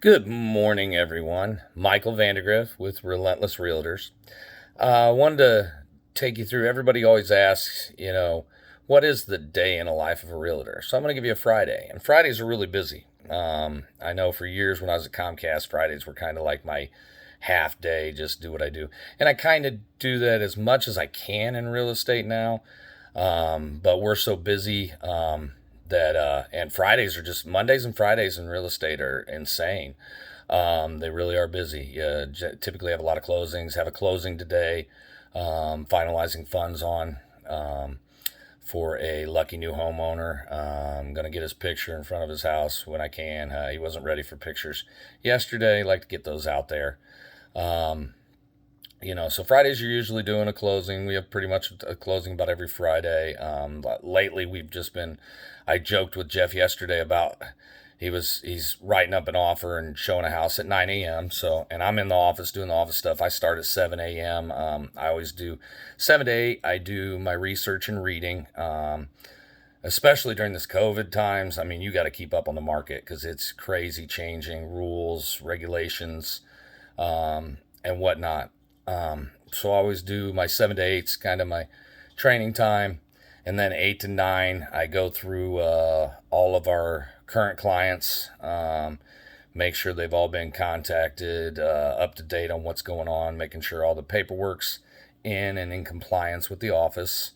Good morning, everyone. Michael Vandergriff with Relentless Realtors. I wanted to take you through. Everybody always asks, what is the day in the life of a realtor? So I'm going to give you a Friday, and Fridays are really busy. I know for years when I was at Comcast, Fridays were kind of like my half day, just do what I do, and I kind of do that as much as I can in real estate now. But we're so busy. And Fridays are just Mondays and Fridays in real estate are insane. They really are busy. Typically have a lot of closings. Have a closing today, finalizing funds on for a lucky new homeowner. I'm going to get his picture in front of his house when I can. He wasn't ready for pictures yesterday. Like to get those out there. So Fridays you're usually doing a closing. We have pretty much a closing about every Friday. But lately we've just been. I joked with Jeff yesterday about he's writing up an offer and showing a house at 9 a.m. So, and I'm in the office doing the office stuff. I start at 7 a.m. I always do 7 to 8. I do my research and reading. Especially during this COVID times. I mean, you got to keep up on the market because it's crazy changing rules, regulations, and whatnot. So I always do my 7 to 8's kind of my training time. And then 8 to 9, I go through all of our current clients, make sure they've all been contacted, up to date on what's going on, making sure all the paperwork's in and in compliance with the office.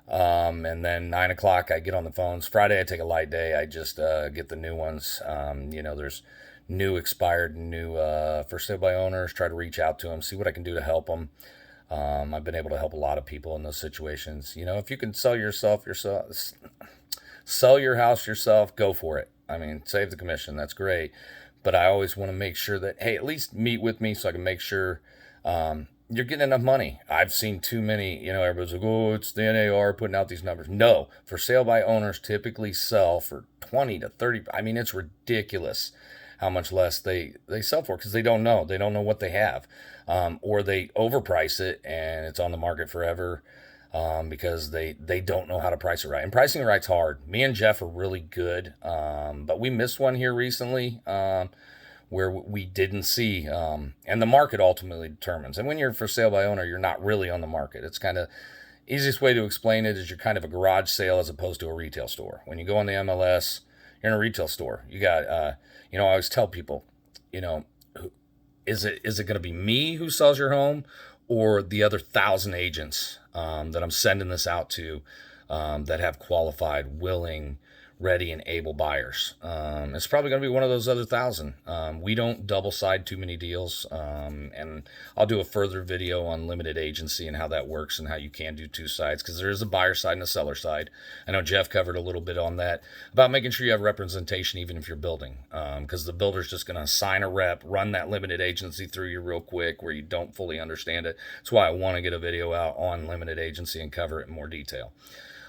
And then 9 o'clock, I get on the phones. Friday, I take a light day. I just get the new ones. There's new expired, new for sale by owners. Try to reach out to them, see what I can do to help them. I've been able to help a lot of people in those situations. If you can sell sell your house yourself, go for it. I mean, save the commission. That's great. But I always want to make sure that, hey, at least meet with me so I can make sure you're getting enough money. I've seen too many, everybody's like, oh, it's the NAR putting out these numbers. No, for sale by owners typically sell for 20 to 30. I mean, it's ridiculous how much less they sell for because they don't know. They don't know what they have. Or they overprice it and it's on the market forever because they don't know how to price it right. And pricing it right's hard. Me and Jeff are really good, but we missed one here recently where we didn't see. And the market ultimately determines. And when you're for sale by owner, you're not really on the market. It's kind of easiest way to explain it is you're kind of a garage sale as opposed to a retail store. When you go on the MLS, you're in a retail store. You got, I always tell people, is it going to be me who sells your home or the other 1,000 agents that I'm sending this out to that have qualified, willing, ready, and able buyers? It's probably going to be one of those other 1,000. We don't double side too many deals, and I'll do a further video on limited agency and how that works and how you can do two sides because there is a buyer side and a seller side. I know Jeff covered a little bit on that about making sure you have representation even if you're building, because the builder's just going to assign a rep, run that limited agency through you real quick where you don't fully understand it. That's why I want to get a video out on limited agency and cover it in more detail.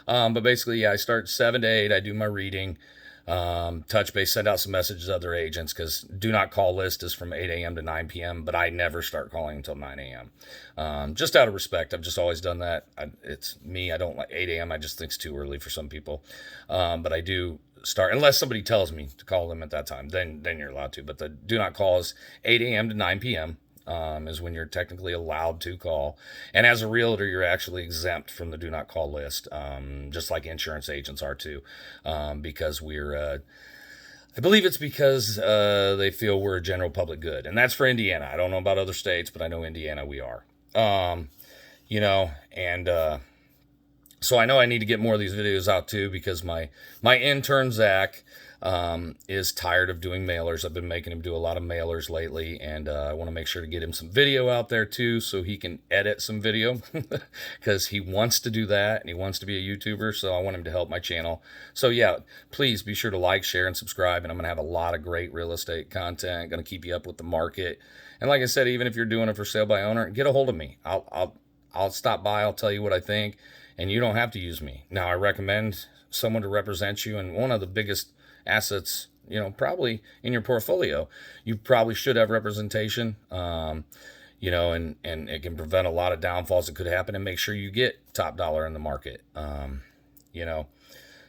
But basically, yeah, I start 7 to 8. I do my reading, touch base, send out some messages to other agents because do not call list is from 8 a.m. to 9 p.m. But I never start calling until 9 a.m. Just out of respect. I've just always done that. It's me. I don't like 8 a.m. I just think it's too early for some people. But I do start unless somebody tells me to call them at that time. Then you're allowed to. But the do not call is 8 a.m. to 9 p.m. Is when you're technically allowed to call. And as a realtor, you're actually exempt from the do not call list, just like insurance agents are too, because I believe it's because they feel we're a general public good. And that's for Indiana. I don't know about other states, but I know Indiana we are. So I know I need to get more of these videos out too because my intern, Zach, is tired of doing mailers. I've been making him do a lot of mailers lately, and I want to make sure to get him some video out there too so he can edit some video because he wants to do that and he wants to be a YouTuber, so I want him to help my channel. So yeah, please be sure to like, share, and subscribe, and I'm going to have a lot of great real estate content. Going to keep you up with the market. And like I said, even if you're doing it for sale by owner, get a hold of me. I'll stop by. I'll tell you what I think, and you don't have to use me. Now, I recommend someone to represent you, and one of the biggest assets, probably in your portfolio, you probably should have representation, and it can prevent a lot of downfalls that could happen and make sure you get top dollar in the market.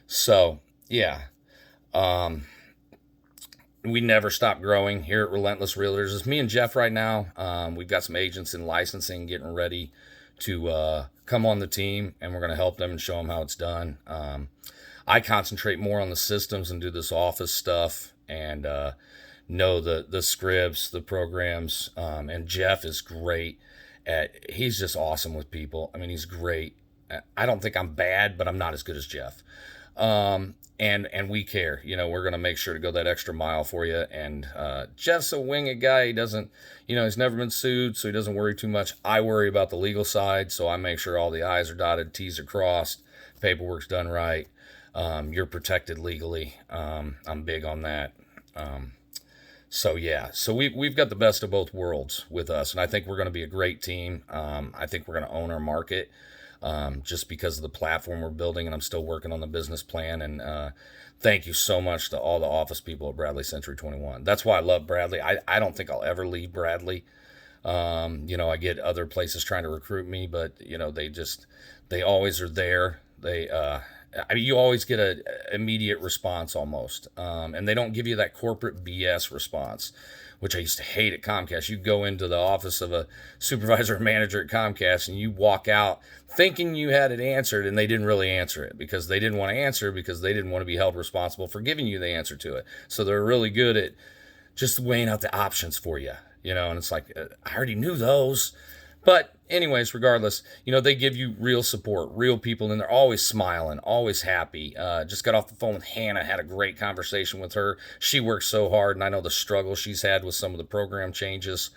So yeah. we never stop growing here at Relentless Realtors. It's me and Jeff right now. We've got some agents in licensing getting ready to come on the team, and we're going to help them and show them how it's done. I concentrate more on the systems and do this office stuff and know the scripts, the programs. And Jeff is great he's just awesome with people. I mean, he's great. I don't think I'm bad, but I'm not as good as Jeff. And we care. We're gonna make sure to go that extra mile for you. And Jeff's a winged guy. He doesn't, he's never been sued, so he doesn't worry too much. I worry about the legal side, so I make sure all the I's are dotted, T's are crossed, paperwork's done right. You're protected legally. I'm big on that. So yeah, so we've got the best of both worlds with us, and I think we're going to be a great team. I think we're going to own our market. Just because of the platform we're building, and I'm still working on the business plan. And thank you so much to all the office people at Bradley Century 21. That's why I love Bradley. I don't think I'll ever leave Bradley. I get other places trying to recruit me, but they always are there. You always get a immediate response almost, and they don't give you that corporate BS response, which I used to hate at Comcast. You go into the office of a supervisor or manager at Comcast and you walk out thinking you had it answered, and they didn't really answer it because they didn't want to answer because they didn't want to be held responsible for giving you the answer to it. So they're really good at just weighing out the options for you, and it's like, I already knew those. But anyways, regardless, they give you real support, real people, and they're always smiling, always happy. Just got off the phone with Hannah, had a great conversation with her. She works so hard, and I know the struggle she's had with some of the program changes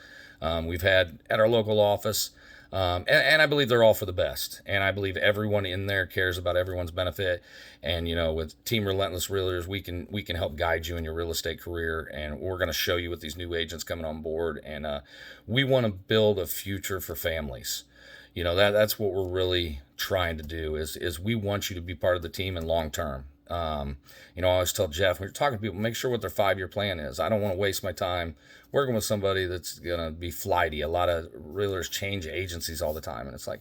we've had at our local office. And I believe they're all for the best. And I believe everyone in there cares about everyone's benefit. And, with Team Relentless Realtors, we can help guide you in your real estate career. And we're going to show you with these new agents coming on board. And we want to build a future for families. That's what we're really trying to do is we want you to be part of the team in long term. I always tell Jeff, when you're talking to people, make sure what their 5-year plan is. I don't want to waste my time working with somebody that's going to be flighty. A lot of realtors change agencies all the time. And it's like,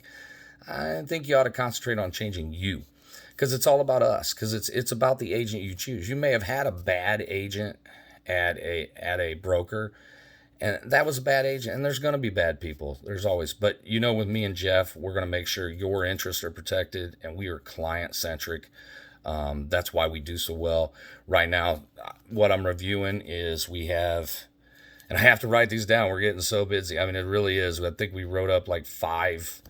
I think you ought to concentrate on changing you, because it's all about us, because it's about the agent you choose. You may have had a bad agent at a broker, and that was a bad agent, and there's going to be bad people. There's always. But, with me and Jeff, we're going to make sure your interests are protected, and we are client-centric. That's why we do so well. Right now, what I'm reviewing is we have, and I have to write these down. We're getting so busy. I mean, it really is. I think we wrote up like 5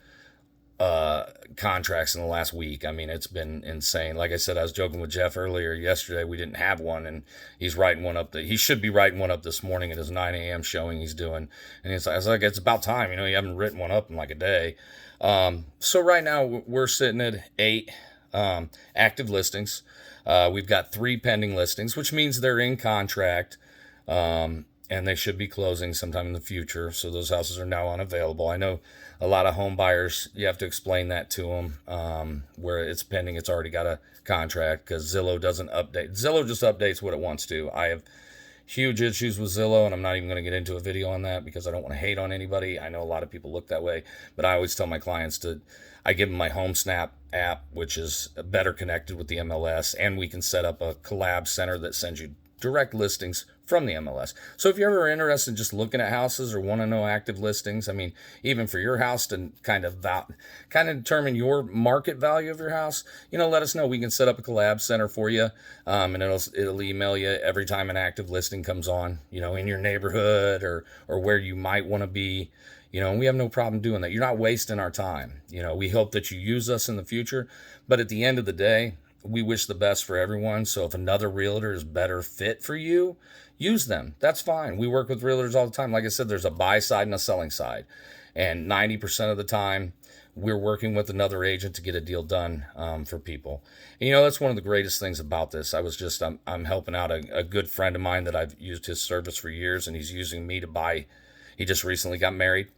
contracts in the last week. I mean, it's been insane. Like I said, I was joking with Jeff earlier yesterday. We didn't have one, and he's writing one up. He should be writing one up this morning at his 9 a.m. showing he's doing. And I was like, it's about time. You haven't written one up in like a day. So right now we're sitting at 8 active listings. We've got 3 pending listings, which means they're in contract, and they should be closing sometime in the future. So those houses are now unavailable. I know a lot of home buyers, you have to explain that to them, where it's pending, it's already got a contract, because Zillow doesn't update. Zillow just updates what it wants to. I have huge issues with Zillow, and I'm not even going to get into a video on that because I don't want to hate on anybody. I know a lot of people look that way, but I always tell my clients I give them my HomeSnap app, which is better connected with the MLS, and we can set up a collab center that sends you direct listings from the MLS. So if you're ever interested in just looking at houses or want to know active listings, I mean, even for your house to kind of determine your market value of your house, let us know. We can set up a collab center for you, and it'll email you every time an active listing comes on, in your neighborhood or where you might want to be. And we have no problem doing that. You're not wasting our time. We hope that you use us in the future, but at the end of the day, we wish the best for everyone. So if another realtor is better fit for you, use them. That's fine. We work with realtors all the time. Like I said, there's a buy side and a selling side. And 90% of the time, we're working with another agent to get a deal done for people. And, that's one of the greatest things about this. I'm helping out a good friend of mine that I've used his service for years, and he's using me to buy. He just recently got married,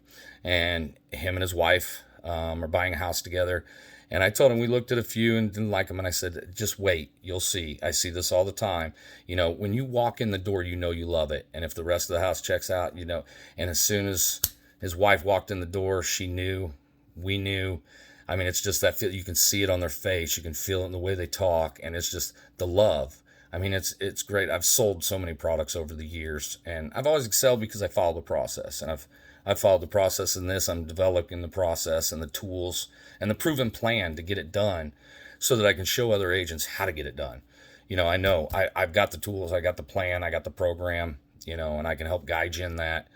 and him and his wife are buying a house together. And I told him, we looked at a few and didn't like them. And I said, just wait, you'll see. I see this all the time. When you walk in the door, you love it. And if the rest of the house checks out, and as soon as his wife walked in the door, she knew, we knew. I mean, it's just that feel. You can see it on their face. You can feel it in the way they talk. And it's just the love. I mean, it's great. I've sold so many products over the years, and I've always excelled because I follow the process, and I've followed the process in this. I'm developing the process and the tools and the proven plan to get it done, so that I can show other agents how to get it done. I know I've got the tools, I got the plan, I got the program, and I can help guide you in that.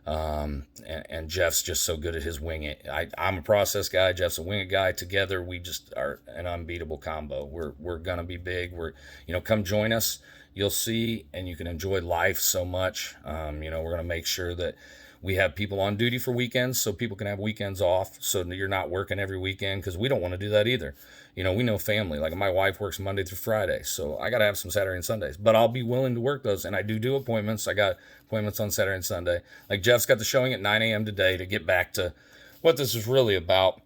And Jeff's just so good at his wing it. I'm a process guy. Jeff's a wing it guy. Together, we just are an unbeatable combo. We're gonna be big. Come join us. You'll see, and you can enjoy life so much. We're gonna make sure that we have people on duty for weekends so people can have weekends off so you're not working every weekend because we don't want to do that either. We know family. Like my wife works Monday through Friday, so I got to have some Saturday and Sundays. But I'll be willing to work those, and I do appointments. I got appointments on Saturday and Sunday. Like Jeff's got the showing at 9 a.m. today to get back to what this is really about.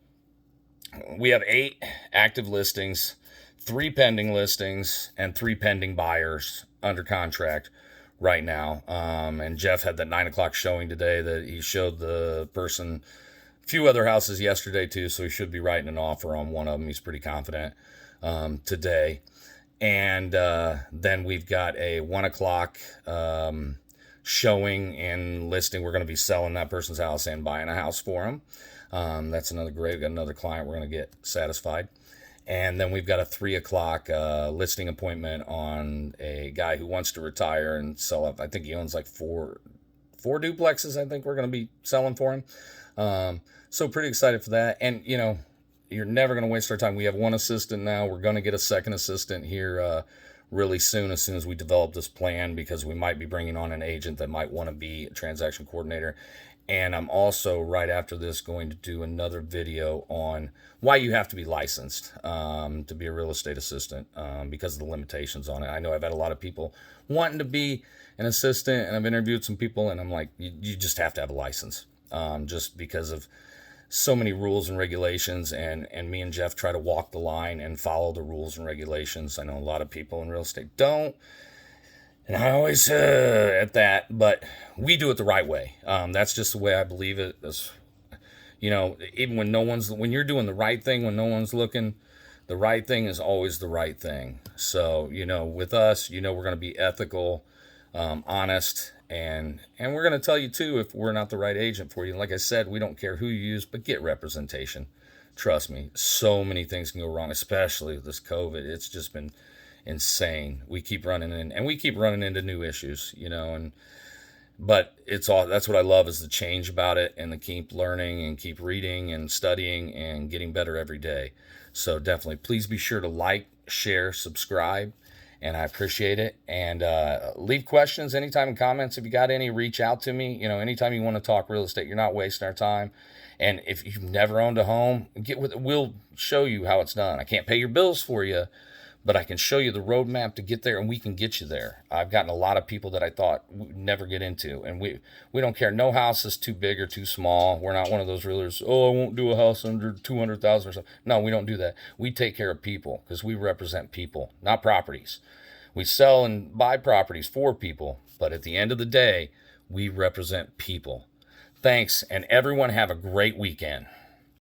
We have 8 active listings, 3 pending listings, and 3 pending buyers under contract right now. And Jeff had that 9 o'clock showing today that he showed the person a few other houses yesterday too, so he should be writing an offer on one of them. He's pretty confident today. And then we've got a 1 o'clock showing and listing. We're going to be selling that person's house and buying a house for him. That's another great. We've got another client we're going to get satisfied. And then we've got a 3 o'clock listing appointment on a guy who wants to retire and sell up. I think he owns like four duplexes. I think we're going to be selling for him. So pretty excited for that. And you're never going to waste our time. We have 1 assistant now. We're going to get a second assistant here really soon, as soon as we develop this plan, because we might be bringing on an agent that might want to be a transaction coordinator. And I'm also, right after this, going to do another video on why you have to be licensed to be a real estate assistant because of the limitations on it. I know I've had a lot of people wanting to be an assistant, and I've interviewed some people, and I'm like, you just have to have a license just because of so many rules and regulations. And me and Jeff try to walk the line and follow the rules and regulations. I know a lot of people in real estate don't. And I always at that, but we do it the right way. That's just the way I believe it. Even when you're doing the right thing, when no one's looking, the right thing is always the right thing. So, with us, we're going to be ethical, honest, and we're going to tell you too if we're not the right agent for you. Like I said, we don't care who you use, but get representation. Trust me, so many things can go wrong, especially with this COVID. It's just been insane. We keep running into new issues, but that's what I love, is the change about it, and the keep learning and keep reading and studying and getting better every day. So definitely please be sure to like, share, subscribe, and I appreciate it. And leave questions anytime in comments. If you got any, reach out to me. Anytime you want to talk real estate, you're not wasting our time. And if you've never owned a home, we'll show you how it's done. I can't pay your bills for you, but I can show you the roadmap to get there, and we can get you there. I've gotten a lot of people that I thought would never get into, and we don't care. No house is too big or too small. We're not one of those realtors, I won't do a house under 200,000 or something. No, we don't do that. We take care of people because we represent people, not properties. We sell and buy properties for people, but at the end of the day, we represent people. Thanks, and everyone have a great weekend.